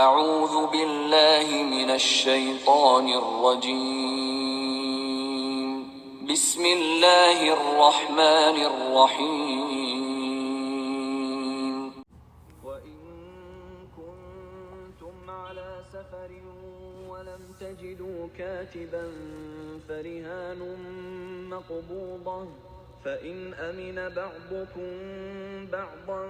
اعوذ باللہ من الشیطان الرجیم بسم اللہ الرحمن الرحیم وَإِن كُنتُمْ عَلَى سَفَرٍ وَلَمْ تَجِدُوا كَاتِبًا فَرِهَانٌ مَّقْبُوضَةٌ فَإِنْ أَمِنَ بَعْضُكُمْ بَعْضًا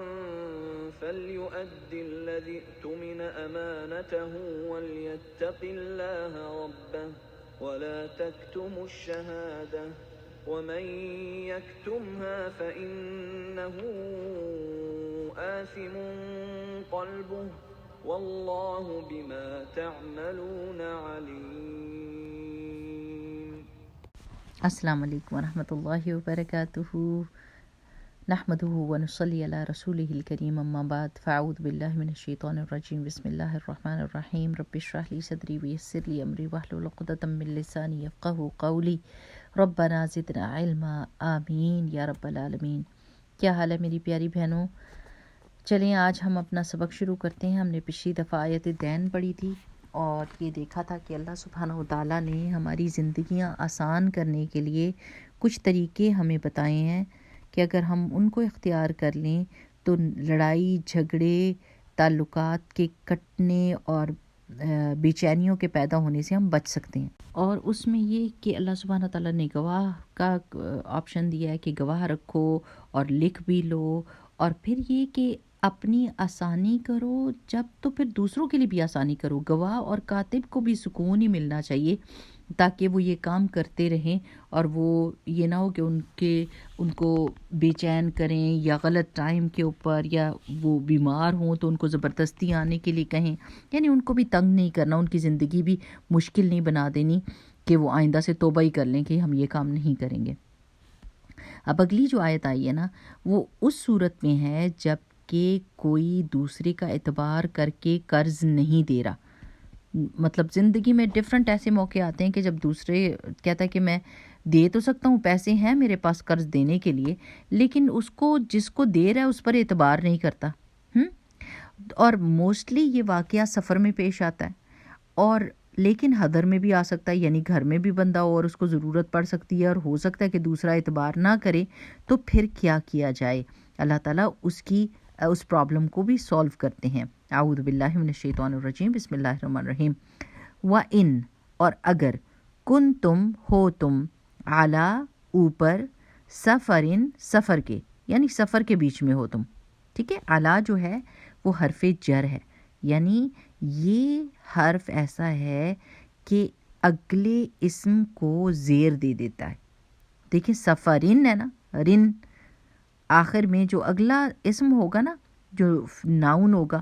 فَلْيُؤَدِّ الَّذِي اؤْتُمِنَ أَمَانَتَهُ وَلْيَتَّقِ اللَّهَ رَبَّهُ وَلَا تَكْتُمُوا الشَّهَادَةَ وَمَن يَكْتُمْهَا فَإِنَّهُ آثِمٌ قَلْبُهُ وَاللَّهُ بِمَا تَعْمَلُونَ عَلِيمٌ۔ السلام علیکم ورحمۃ اللہ وبرکاتہ۔ نحمده ونصلی علی رسولہ الکریم، اما بعد، فاعوذ باللہ من الشیطان الرجیم، بسم اللہ الرحمن الرحیم۔ رب اشرح لی صدری ویسر لی امری واحلل عقدۃ من لسانی یفقہوا قولی، ربنا زدنا علما، آمین یا رب العالمین۔ کیا حال ہے میری پیاری بہنوں؟ چلیں آج ہم اپنا سبق شروع کرتے ہیں۔ ہم نے پچھلی دفعہ آیت دین پڑھی تھی اور یہ دیکھا تھا کہ اللہ سبحانہ وتعالیٰ نے ہماری زندگیاں آسان کرنے کے لیے کچھ طریقے ہمیں بتائے ہیں کہ اگر ہم ان کو اختیار کر لیں تو لڑائی جھگڑے، تعلقات کے کٹنے اور بے چینیوں کے پیدا ہونے سے ہم بچ سکتے ہیں۔ اور اس میں یہ کہ اللہ سبحانہ تعالیٰ نے گواہ کا آپشن دیا ہے کہ گواہ رکھو اور لکھ بھی لو، اور پھر یہ کہ اپنی آسانی کرو جب تو پھر دوسروں کے لیے بھی آسانی کرو۔ گواہ اور کاتب کو بھی سکون ہی ملنا چاہیے تاکہ وہ یہ کام کرتے رہیں اور وہ یہ نہ ہو کہ ان کو بے چین کریں یا غلط ٹائم کے اوپر، یا وہ بیمار ہوں تو ان کو زبردستی آنے کے لیے کہیں، یعنی ان کو بھی تنگ نہیں کرنا، ان کی زندگی بھی مشکل نہیں بنا دینی کہ وہ آئندہ سے توبہ ہی کر لیں کہ ہم یہ کام نہیں کریں گے۔ اب اگلی جو آیت آئی ہے نا، وہ اس صورت میں ہے جب کہ کوئی دوسرے کا اعتبار کر کے قرض نہیں دے رہا۔ مطلب زندگی میں ڈیفرنٹ ایسے موقع آتے ہیں کہ جب دوسرے کہتا ہے کہ میں دے تو سکتا ہوں، پیسے ہیں میرے پاس قرض دینے کے لیے، لیکن جس کو دے رہا ہے اس پر اعتبار نہیں کرتا۔ اور موسٹلی یہ واقعہ سفر میں پیش آتا ہے، اور لیکن حضر میں بھی آ سکتا ہے، یعنی گھر میں بھی بندہ ہو اور اس کو ضرورت پڑ سکتی ہے اور ہو سکتا ہے کہ دوسرا اعتبار نہ کرے، تو پھر کیا کیا جائے؟ اللہ تعالیٰ اس پرابلم کو بھی سولو کرتے ہیں۔ اعوذ باللہ من الشیطان الرجیم، بسم اللہ الرحمن الرحیم۔ وَإِن، اور اگر، کنتم، ہو تم، علی، اوپر، سفرن، سفر کے، یعنی سفر کے بیچ میں ہو تم، ٹھیک ہے۔ علی جو ہے وہ حرف جر ہے، یعنی یہ حرف ایسا ہے کہ اگلے اسم کو زیر دے دیتا ہے۔ دیکھیں سفرن ہے نا، رن، آخر میں جو اگلا اسم ہوگا نا، جو ناؤن ہوگا،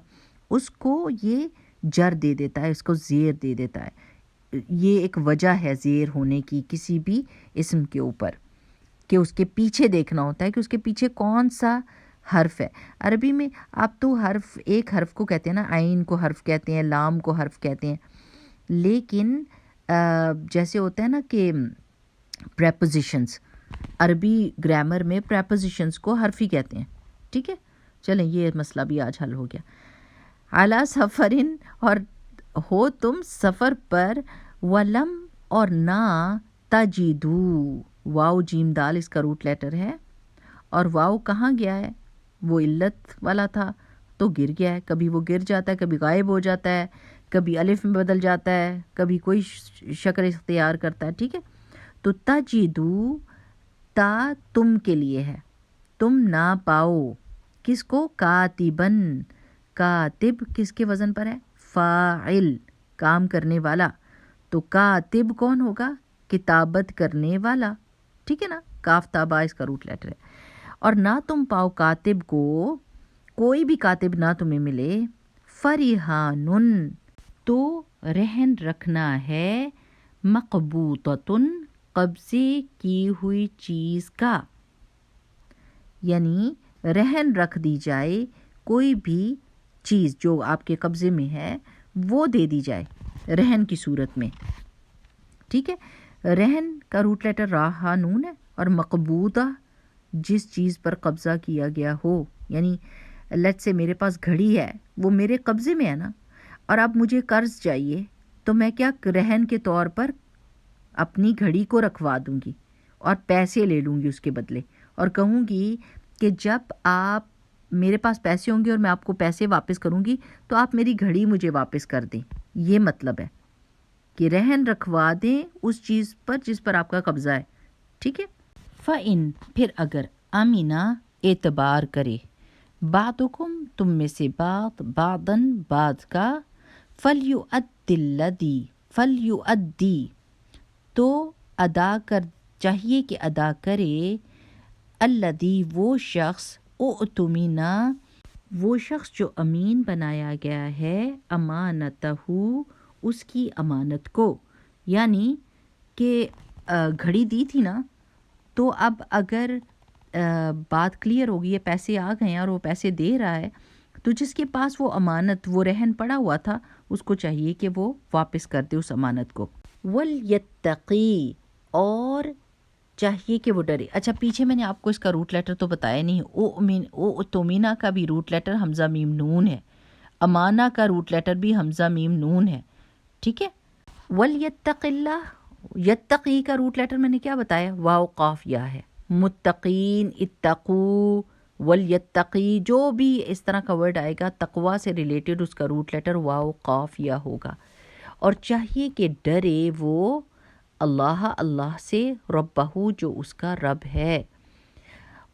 اس کو یہ جر دے دیتا ہے، اس کو زیر دے دیتا ہے۔ یہ ایک وجہ ہے زیر ہونے کی کسی بھی اسم کے اوپر، کہ اس کے پیچھے دیکھنا ہوتا ہے کہ اس کے پیچھے کون سا حرف ہے۔ عربی میں آپ تو ایک حرف کو کہتے ہیں نا، عین کو حرف کہتے ہیں، لام کو حرف کہتے ہیں، لیکن جیسے ہوتا ہے نا کہ پریپوزیشنز، عربی گرامر میں پریپوزیشنز کو حرف ہی کہتے ہیں، ٹھیک ہے۔ چلیں یہ مسئلہ بھی آج حل ہو گیا۔ اعلیٰ سفرن، اور ہو تم سفر پر، ولم، اور نہ، تجدو، واو جیم دال اس کا روٹ لیٹر ہے، اور واو کہاں گیا ہے؟ وہ علت والا تھا تو گر گیا ہے، کبھی وہ گر جاتا ہے، کبھی غائب ہو جاتا ہے، کبھی الف میں بدل جاتا ہے، کبھی کوئی شکل اختیار کرتا ہے، ٹھیک ہے۔ تو تجدو، تا تم کے لیے ہے، تم نہ پاؤ، کس کو؟ کاتبن، کاتب کس کے وزن پر ہے؟ فاعل، کام کرنے والا، تو کاتب کون ہوگا؟ کتابت کرنے والا، ٹھیک ہے نا، کاف تابا اس کا روٹ لیٹر ہے۔ اور نہ تم پاؤ کاتب کو، کوئی بھی کاتب نہ تمہیں ملے، فریحانن، تو رہن رکھنا ہے، مقبوطتن، قبضے کی ہوئی چیز کا، یعنی رہن رکھ دی جائے کوئی بھی چیز جو آپ کے قبضے میں ہے وہ دے دی جائے رہن کی صورت میں، ٹھیک ہے۔ رہن کا روٹ لیٹر راہ نون ہے، اور مقبوضہ جس چیز پر قبضہ کیا گیا ہو، یعنی لیٹ سے میرے پاس گھڑی ہے، وہ میرے قبضے میں ہے نا، اور اب مجھے قرض چاہیے، تو میں کیا رہن کے طور پر اپنی گھڑی کو رکھوا دوں گی اور پیسے لے لوں گی اس کے بدلے، اور کہوں گی کہ جب آپ میرے پاس پیسے ہوں گے اور میں آپ کو پیسے واپس کروں گی تو آپ میری گھڑی مجھے واپس کر دیں۔ یہ مطلب ہے کہ رہن رکھوا دیں اس چیز پر جس پر آپ کا قبضہ ہے، ٹھیک ہے۔ فَإِن پھر اگر آمینہ اعتبار کرے بعضکم تم میں سے بعضاً بعض کا فَلْيُؤَدِّ تو ادا کر چاہیے کہ ادا کرے الذی وہ شخص جو امین بنایا گیا ہے امانتہ اس کی امانت کو، یعنی کہ گھڑی دی تھی نا، تو اب اگر بات کلیئر ہوگی، یہ پیسے آ گئے ہیں اور وہ پیسے دے رہا ہے، تو جس کے پاس وہ امانت وہ رہن پڑا ہوا تھا اس کو چاہیے کہ وہ واپس کر دے اس امانت کو۔ وَلْيَتَّقِي اور چاہیے کہ وہ ڈرے۔ اچھا پیچھے میں نے آپ کو اس کا روٹ لیٹر تو بتایا نہیں، اؤتمنہ کا بھی روٹ لیٹر حمزہ میم نون ہے، امانہ کا روٹ لیٹر بھی حمزہ میم نون ہے، ٹھیک ہے۔ وَلْيَتَّقِ اللَّهُ یتقی کا روٹ لیٹر میں نے کیا بتایا، واو قاف یا ہے، متقین اتقو ولیتقی جو بھی اس طرح کا ورڈ آئے گا تقوی سے ریلیٹڈ اس کا روٹ لیٹر واو قاف یا ہوگا، اور چاہیے کہ ڈرے وہ اللہ سے ربہو جو اس کا رب ہے،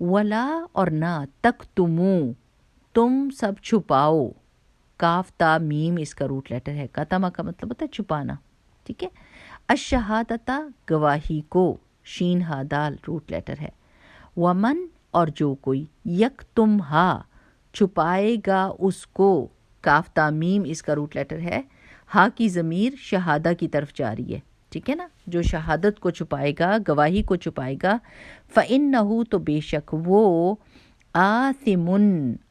ولا اور نہ تکتمو تم سب چھپاؤ، کاف تا میم اس کا روٹ لیٹر ہے، کتما کا مطلب ہوتا ہے چھپانا، ٹھیک ہے۔ الشہادتا گواہی کو، شین ہا دال روٹ لیٹر ہے، ومن اور جو کوئی یکتمہا چھپائے گا اس کو، کاف تا میم اس کا روٹ لیٹر ہے، ہا کی ضمیر شہادہ کی طرف جا رہی ہے، ٹھیک ہے نا، جو شہادت کو چھپائے گا، گواہی کو چھپائے گا، فَإِنَّهُ تو بے شک وہ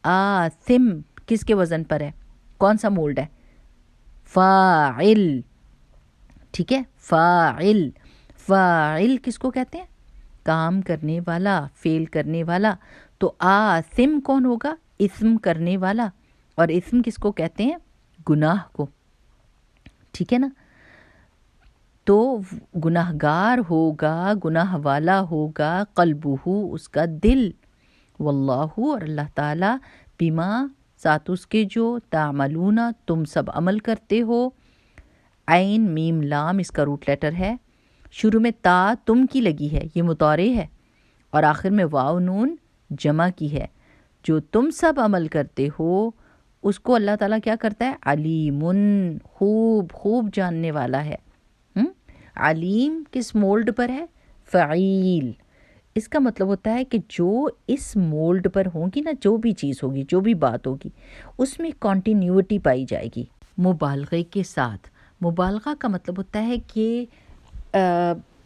آثم کس کے وزن پر ہے، کون سا مولڈ ہے، فاعل، ٹھیک ہے، فاعل کس کو کہتے ہیں، کام کرنے والا، فعل کرنے والا، تو آثم کون ہوگا، اسم کرنے والا، اور اسم کس کو کہتے ہیں، گناہ کو، ٹھیک ہے نا، تو گناہ گار ہوگا، گناہ والا ہوگا، قلبہ اس کا دل، واللہ اور اللہ تعالی بما ساتھ اس کے جو تعملون تم سب عمل کرتے ہو، عین میم لام اس کا روٹ لیٹر ہے، شروع میں تا تم کی لگی ہے، یہ مضارع ہے، اور آخر میں واو نون جمع کی ہے، جو تم سب عمل کرتے ہو اس کو اللہ تعالیٰ کیا کرتا ہے، علیم خوب جاننے والا ہے۔ علیم کس مولڈ پر ہے، فعیل، اس کا مطلب ہوتا ہے کہ جو اس مولڈ پر ہوگی نا، جو بھی چیز ہوگی، جو بھی بات ہوگی، اس میں کنٹینیوٹی پائی جائے گی مبالغے کے ساتھ۔ مبالغہ کا مطلب ہوتا ہے کہ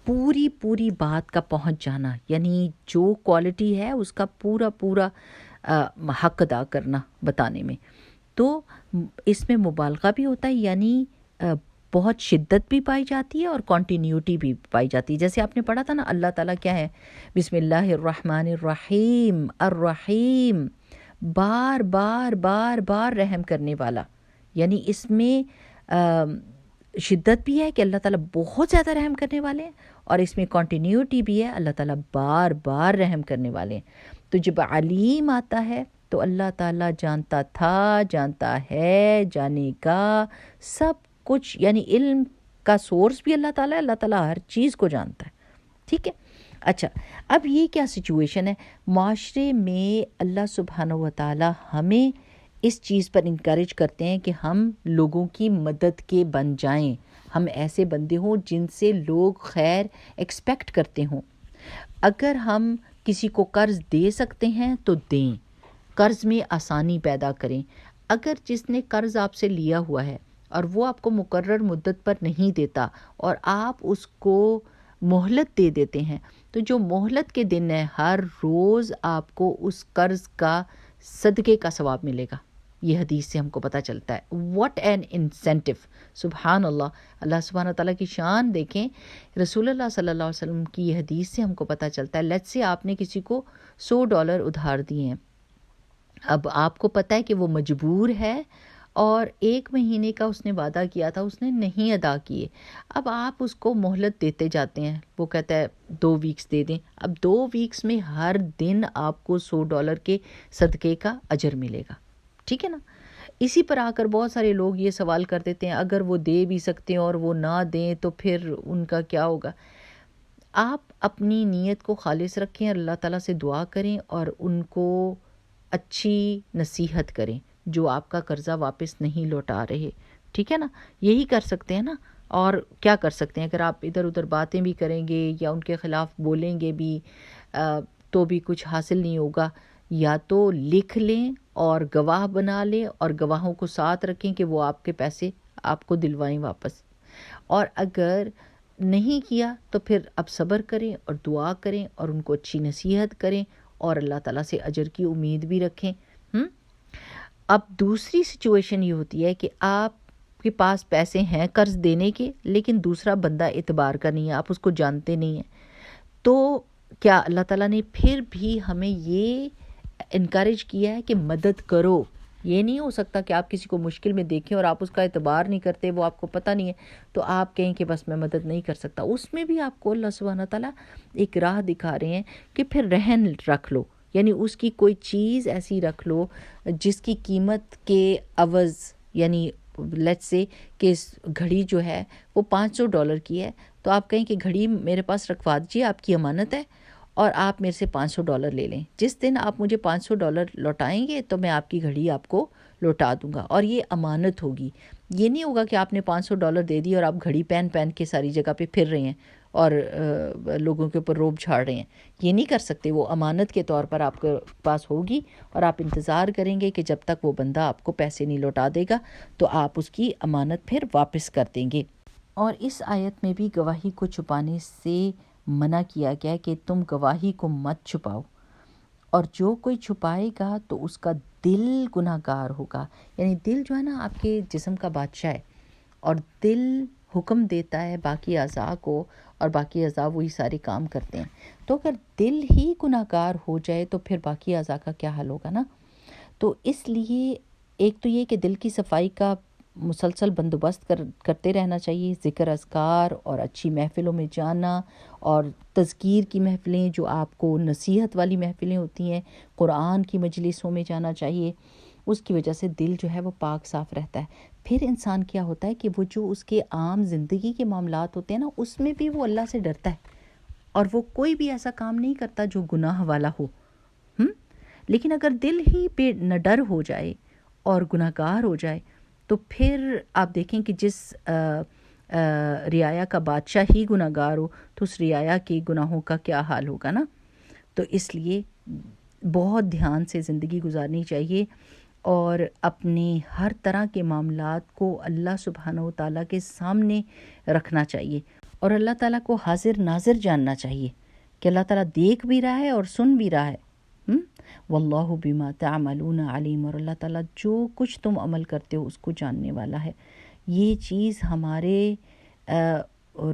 پوری بات کا پہنچ جانا، یعنی جو کوالٹی ہے اس کا پورا حق ادا کرنا بتانے میں، تو اس میں مبالغہ بھی ہوتا ہے، یعنی بہت شدت بھی پائی جاتی ہے اور کنٹینیوٹی بھی پائی جاتی ہے۔ جیسے آپ نے پڑھا تھا نا، اللہ تعالیٰ کیا ہے، بسم اللہ الرحمن الرحیم، الرحیم، بار رحم کرنے والا، یعنی اس میں شدت بھی ہے کہ اللہ تعالیٰ بہت زیادہ رحم کرنے والے ہیں، اور اس میں کنٹینیوٹی بھی ہے، اللہ تعالیٰ بار رحم کرنے والے ہیں۔ تو جب علیم آتا ہے تو اللہ تعالیٰ جانتا تھا، جانتا ہے، جانے گا، سب کچھ، یعنی علم کا سورس بھی اللہ تعالیٰ ہے، اللہ تعالیٰ ہر چیز کو جانتا ہے، ٹھیک ہے۔ اچھا اب یہ کیا سچویشن ہے معاشرے میں، اللہ سبحانہ و تعالیٰ ہمیں اس چیز پر انکریج کرتے ہیں کہ ہم لوگوں کی مدد کے بن جائیں، ہم ایسے بندے ہوں جن سے لوگ خیر ایکسپیکٹ کرتے ہوں۔ اگر ہم کسی کو قرض دے سکتے ہیں تو دیں، قرض میں آسانی پیدا کریں۔ اگر جس نے قرض آپ سے لیا ہوا ہے اور وہ آپ کو مقرر مدت پر نہیں دیتا اور آپ اس کو مہلت دے دیتے ہیں، تو جو مہلت کے دن ہے ہر روز آپ کو اس قرض کا صدقے کا ثواب ملے گا۔ یہ حدیث سے ہم کو پتہ چلتا ہے۔ واٹ این انسینٹیو، سبحان اللہ، اللہ سبحانہ تعالیٰ کی شان دیکھیں۔ رسول اللہ صلی اللہ علیہ وسلم کی یہ حدیث سے ہم کو پتہ چلتا ہے، لیٹس سے آپ نے کسی کو $100 ادھار دیے ہیں، اب آپ کو پتہ ہے کہ وہ مجبور ہے اور 1 مہینے کا اس نے وعدہ کیا تھا، اس نے نہیں ادا کیے، اب آپ اس کو مہلت دیتے جاتے ہیں، وہ کہتا ہے 2 ویکس دے دیں، اب 2 ویکس میں ہر دن آپ کو $100 کے صدقے کا اجر ملے گا، ٹھیک ہے نا۔ اسی پر آ کر بہت سارے لوگ یہ سوال کر دیتے ہیں اگر وہ دے بھی سکتے ہیں اور وہ نہ دیں تو پھر ان کا کیا ہوگا۔ آپ اپنی نیت کو خالص رکھیں، اللہ تعالیٰ سے دعا کریں اور ان کو اچھی نصیحت کریں جو آپ کا قرضہ واپس نہیں لوٹا رہے، ٹھیک ہے نا، یہی کر سکتے ہیں نا۔ اور کیا کر سکتے ہیں؟ اگر آپ ادھر ادھر باتیں بھی کریں گے یا ان کے خلاف بولیں گے بھی تو بھی کچھ حاصل نہیں ہوگا۔ یا تو لکھ لیں اور گواہ بنا لیں اور گواہوں کو ساتھ رکھیں کہ وہ آپ کے پیسے آپ کو دلوائیں واپس، اور اگر نہیں کیا تو پھر اب صبر کریں اور دعا کریں اور ان کو اچھی نصیحت کریں اور اللہ تعالیٰ سے اجر کی امید بھی رکھیں۔ اب دوسری سچویشن یہ ہوتی ہے کہ آپ کے پاس پیسے ہیں قرض دینے کے، لیکن دوسرا بندہ اعتبار کا نہیں ہے، آپ اس کو جانتے نہیں ہیں، تو کیا اللہ تعالیٰ نے پھر بھی ہمیں یہ انکریج کیا ہے کہ مدد کرو۔ یہ نہیں ہو سکتا کہ آپ کسی کو مشکل میں دیکھیں اور آپ اس کا اعتبار نہیں کرتے، وہ آپ کو پتہ نہیں ہے تو آپ کہیں کہ بس میں مدد نہیں کر سکتا۔ اس میں بھی آپ کو اللہ سبحانہ تعالیٰ ایک راہ دکھا رہے ہیں کہ پھر رہن رکھ لو، یعنی اس کی کوئی چیز ایسی رکھ لو جس کی قیمت کے عوض، یعنی لیٹس سے کہ گھڑی جو ہے وہ $500 کی ہے، تو آپ کہیں کہ گھڑی میرے پاس رکھوا دیجیے، آپ کی امانت ہے اور آپ میرے سے $500 لے لیں، جس دن آپ مجھے $500 لوٹائیں گے تو میں آپ کی گھڑی آپ کو لوٹا دوں گا، اور یہ امانت ہوگی۔ یہ نہیں ہوگا کہ آپ نے $500 دے دی اور آپ گھڑی پہن کے ساری جگہ پہ پھر رہے ہیں اور لوگوں کے اوپر روب جھاڑ رہے ہیں، یہ نہیں کر سکتے۔ وہ امانت کے طور پر آپ کے پاس ہوگی اور آپ انتظار کریں گے کہ جب تک وہ بندہ آپ کو پیسے نہیں لوٹا دے گا تو آپ اس کی امانت پھر واپس کر دیں گے۔ اور اس آیت میں بھی گواہی کو چھپانے سے منع کیا گیا ہے کہ تم گواہی کو مت چھپاؤ، اور جو کوئی چھپائے گا تو اس کا دل گناہ گار ہوگا۔ یعنی دل جو ہے نا آپ کے جسم کا بادشاہ ہے، اور دل حکم دیتا ہے باقی اعضاء کو اور باقی اعضاء وہی سارے کام کرتے ہیں، تو اگر دل ہی گناہ گار ہو جائے تو پھر باقی اعضاء کا کیا حل ہوگا نا۔ تو اس لیے ایک تو یہ کہ دل کی صفائی کا مسلسل بندوبست کرتے رہنا چاہیے، ذکر اذکار اور اچھی محفلوں میں جانا، اور تذکیر کی محفلیں جو آپ کو نصیحت والی محفلیں ہوتی ہیں، قرآن کی مجلسوں میں جانا چاہیے، اس کی وجہ سے دل جو ہے وہ پاک صاف رہتا ہے۔ پھر انسان کیا ہوتا ہے کہ وہ جو اس کے عام زندگی کے معاملات ہوتے ہیں نا، اس میں بھی وہ اللہ سے ڈرتا ہے اور وہ کوئی بھی ایسا کام نہیں کرتا جو گناہ والا ہو۔ لیکن اگر دل ہی پہ نہ ڈر ہو جائے اور گناہ گار ہو جائے تو پھر آپ دیکھیں کہ جس رعایا کا بادشاہ ہی گناہ گار ہو تو اس رعایا کے گناہوں کا کیا حال ہوگا نا۔ تو اس لیے بہت دھیان سے زندگی گزارنی چاہیے اور اپنے ہر طرح کے معاملات کو اللہ سبحانہ و تعالیٰ کے سامنے رکھنا چاہیے، اور اللہ تعالیٰ کو حاضر ناظر جاننا چاہیے کہ اللہ تعالیٰ دیکھ بھی رہا ہے اور سن بھی رہا ہے۔ واللہ بما تعملون علیم، اور اللہ تعالیٰ جو کچھ تم عمل کرتے ہو اس کو جاننے والا ہے۔ یہ چیز ہمارے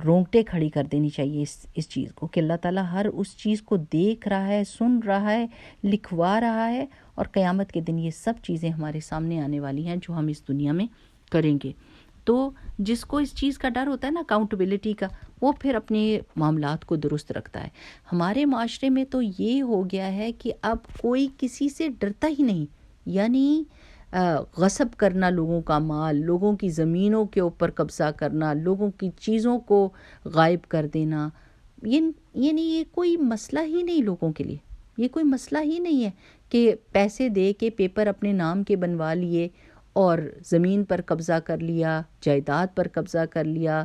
رونگٹے کھڑی کر دینی چاہیے اس چیز کو کہ اللہ تعالیٰ ہر اس چیز کو دیکھ رہا ہے، سن رہا ہے، لکھوا رہا ہے، اور قیامت کے دن یہ سب چیزیں ہمارے سامنے آنے والی ہیں جو ہم اس دنیا میں کریں گے۔ تو جس کو اس چیز کا ڈر ہوتا ہے نا اکاؤنٹیبلٹی کا، وہ پھر اپنے معاملات کو درست رکھتا ہے۔ ہمارے معاشرے میں تو یہ ہو گیا ہے کہ اب کوئی کسی سے ڈرتا ہی نہیں، یعنی غصب کرنا لوگوں کا مال، لوگوں کی زمینوں کے اوپر قبضہ کرنا، لوگوں کی چیزوں کو غائب کر دینا، یعنی یہ کوئی مسئلہ ہی نہیں لوگوں کے لیے، یہ کوئی مسئلہ ہی نہیں ہے کہ پیسے دے کے پیپر اپنے نام کے بنوا لیے اور زمین پر قبضہ کر لیا، جائیداد پر قبضہ کر لیا،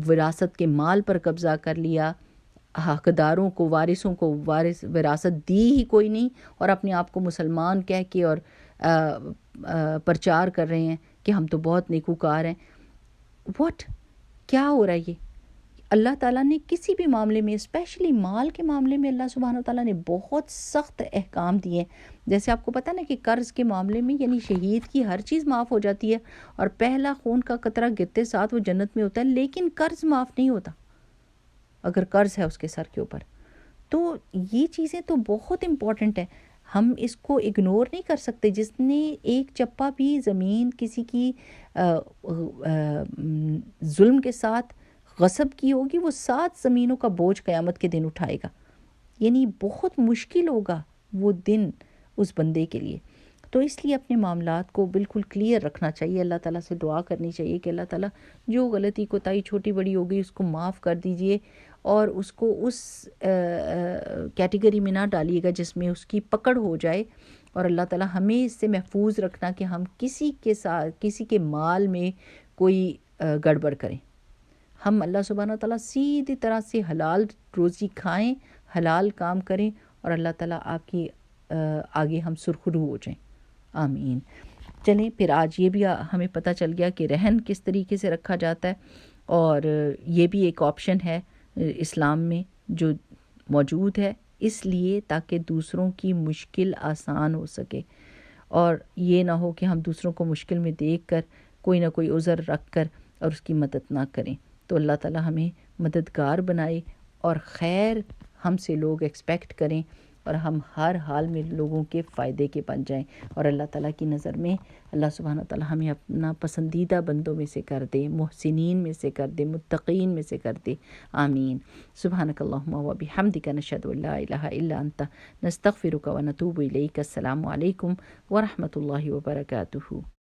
وراثت کے مال پر قبضہ کر لیا، حقداروں کو، وارثوں کو وراثت دی ہی کوئی نہیں، اور اپنے آپ کو مسلمان کہہ کے اور پرچار کر رہے ہیں کہ ہم تو بہت نیکوکار ہیں۔ کیا ہو رہا ہے یہ؟ اللہ تعالیٰ نے کسی بھی معاملے میں، اسپیشلی مال کے معاملے میں، اللہ سبحانہ وتعالیٰ نے بہت سخت احکام دیے ہیں۔ جیسے آپ کو پتہ نا کہ قرض کے معاملے میں یعنی شہید کی ہر چیز معاف ہو جاتی ہے اور پہلا خون کا قطرہ گرتے ساتھ وہ جنت میں ہوتا ہے، لیکن قرض معاف نہیں ہوتا اگر قرض ہے اس کے سر کے اوپر۔ تو یہ چیزیں تو بہت امپورٹنٹ ہے۔ ہم اس کو اگنور نہیں کر سکتے. جس نے ایک چپا بھی زمین کسی کی ظلم کے ساتھ غصب کی ہوگی، وہ 7 زمینوں کا بوجھ قیامت کے دن اٹھائے گا. یعنی بہت مشکل ہوگا وہ دن اس بندے کے لیے. تو اس لیے اپنے معاملات کو بالکل کلیئر رکھنا چاہیے. اللہ تعالیٰ سے دعا کرنی چاہیے کہ اللہ تعالیٰ جو غلطی کوتاہی چھوٹی بڑی ہو گئی اس کو معاف کر دیجئے، اور اس کو اس کیٹیگری میں نہ ڈالیے گا جس میں اس کی پکڑ ہو جائے. اور اللہ تعالیٰ ہمیں اس سے محفوظ رکھنا کہ ہم کسی کے ساتھ کسی کے مال میں کوئی گڑبڑ کریں. ہم اللہ سبحانہ تعالیٰ سیدھی طرح سے حلال روزی کھائیں، حلال کام کریں، اور اللہ تعالیٰ آپ کی آگے ہم سرخرو ہو جائیں. آمین. چلیں پھر آج یہ بھی ہمیں پتہ چل گیا کہ رہن کس طریقے سے رکھا جاتا ہے، اور یہ بھی ایک آپشن ہے اسلام میں جو موجود ہے، اس لیے تاکہ دوسروں کی مشکل آسان ہو سکے، اور یہ نہ ہو کہ ہم دوسروں کو مشکل میں دیکھ کر کوئی نہ کوئی عذر رکھ کر اور اس کی مدد نہ کریں. تو اللہ تعالیٰ ہمیں مددگار بنائے اور خیر ہم سے لوگ ایکسپیکٹ کریں، اور ہم ہر حال میں لوگوں کے فائدے کے بن جائیں، اور اللہ تعالیٰ کی نظر میں اللہ سبحانہ تعالیٰ ہمیں اپنا پسندیدہ بندوں میں سے کر دے، محسنین میں سے کر دے، متقین میں سے کر دے. آمین. سبحانک اللہم و بحمدک نشہد ان لا الہ الا انت نستغفرک و نتوب الیک. السلام علیکم ورحمۃ اللہ وبرکاتہ.